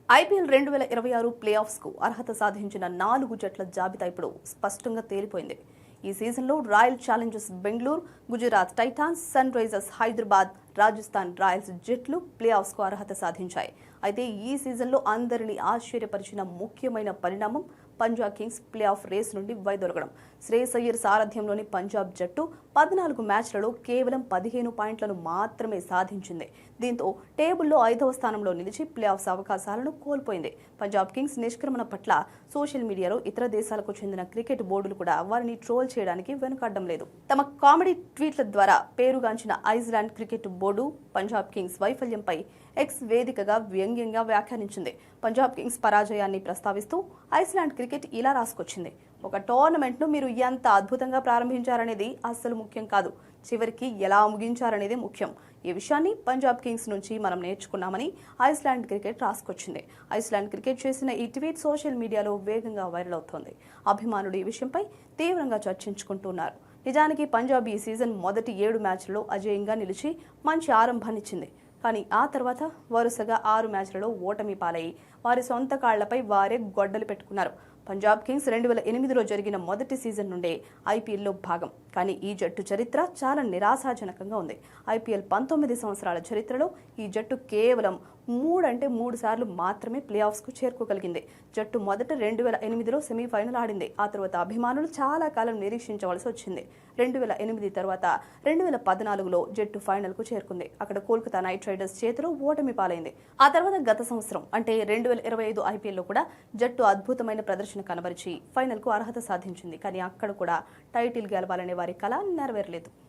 IPL 2026 play offs కు అర్హత సాధించిన 4 జట్ల జాబితా ఇప్పుడు స్పష్టంగా తేలిపోయింది. ఈ సీజన్లో Royal Challengers Bengaluru, Gujarat Titans, Sunrisers Hyderabad, Rajasthan Royals జట్లు ప్లే ఆఫ్స్ కు అర్హత సాధించాయి. అయితే ఈ సీజన్లో అందరినీ ఆశ్చర్యపరిచిన ముఖ్యమైన పరిణామం Punjab Kings playoff race నుండి వైదొలగడం. శ్రేయస్ అయ్యర్ సారథ్యంలోని పంజాబ్ జట్టు 14 మ్యాచ్లలో కేవలం 15 పాయింట్లను మాత్రమే సాధించింది. దీంతో టేబుల్లో 5వ స్థానంలో నిలిచి ప్లే ఆఫ్స్ అవకాశాలను కోల్పోయింది. పంజాబ్ కింగ్స్ నిష్క్రమణ పట్ల సోషల్ మీడియాలో ఇతర దేశాలకు చెందిన క్రికెట్ బోర్డులు కూడా వారిని ట్రోల్ చేయడానికి వెనుకాడడం లేదు. తమ కామెడీ ట్వీట్ల ద్వారా పేరుగాంచిన Iceland cricket board Punjab Kings వైఫల్యంపై ఎక్స్ వేదికగా వ్యంగ్యంగా వ్యాఖ్యానించింది. పంజాబ్ కింగ్స్ పరాజయాన్ని ప్రస్తావిస్తూ ఐస్లాండ్ క్రికెట్ ఇలా రాసుకొచ్చింది: ఒక టోర్నమెంట్ను మీరు ఎంత అద్భుతంగా ప్రారంభించారనేది అస్సలు ముఖ్యం కాదు, చివరికి ఎలా ముగించారనేది ముఖ్యం. ఈ విషయాన్ని పంజాబ్ కింగ్స్ నుంచి మనం నేర్చుకున్నామని ఐస్లాండ్ క్రికెట్ రాసుకొచ్చింది. ఐస్లాండ్ క్రికెట్ చేసిన ఈ ట్వీట్ సోషల్ మీడియాలో వేగంగా వైరల్ అవుతోంది. అభిమానులు ఈ విషయంపై తీవ్రంగా చర్చించుకుంటున్నారు. నిజానికి పంజాబ్ ఈ సీజన్ మొదటి 7 మ్యాచ్లలో అజేయంగా నిలిచి మంచి ఆరంభాన్నిచ్చింది. కానీ ఆ తర్వాత వరుసగా 6 మ్యాచ్లలో ఓటమి పాలయ్యి వారి సొంత కాళ్లపై వారే గొడ్డలు పెట్టుకున్నారు. పంజాబ్ కింగ్స్ 2008లో జరిగిన మొదటి సీజన్ నుండే ఐపీఎల్లో భాగం. కానీ ఈ జట్టు చరిత్ర చాలా నిరాశాజనకంగా ఉంది. ఐపీఎల్ 19 సంవత్సరాల చరిత్రలో ఈ జట్టు కేవలం 3 సార్లు మాత్రమే ప్లే ఆఫ్స్కు చేరుకోగలిగింది. జట్టు మొదట 2008లో సెమీఫైనల్ ఆడింది. ఆ తర్వాత అభిమానులు చాలా కాలం నిరీక్షించవలసి వచ్చింది. 2008 తర్వాత 2014లో జట్టు ఫైనల్కు చేరుకుంది. అక్కడ కోల్కతా నైట్ రైడర్స్ చేతిలో ఓటమి పాలైంది. ఆ తర్వాత గత సంవత్సరం అంటే 2025 ఐపీఎల్లో కూడా జట్టు అద్భుతమైన ప్రదర్శన కనబరిచి ఫైనల్కు అర్హత సాధించింది. కానీ అక్కడ కూడా టైటిల్ గెలవాలనే వారి కల నెరవేరలేదు.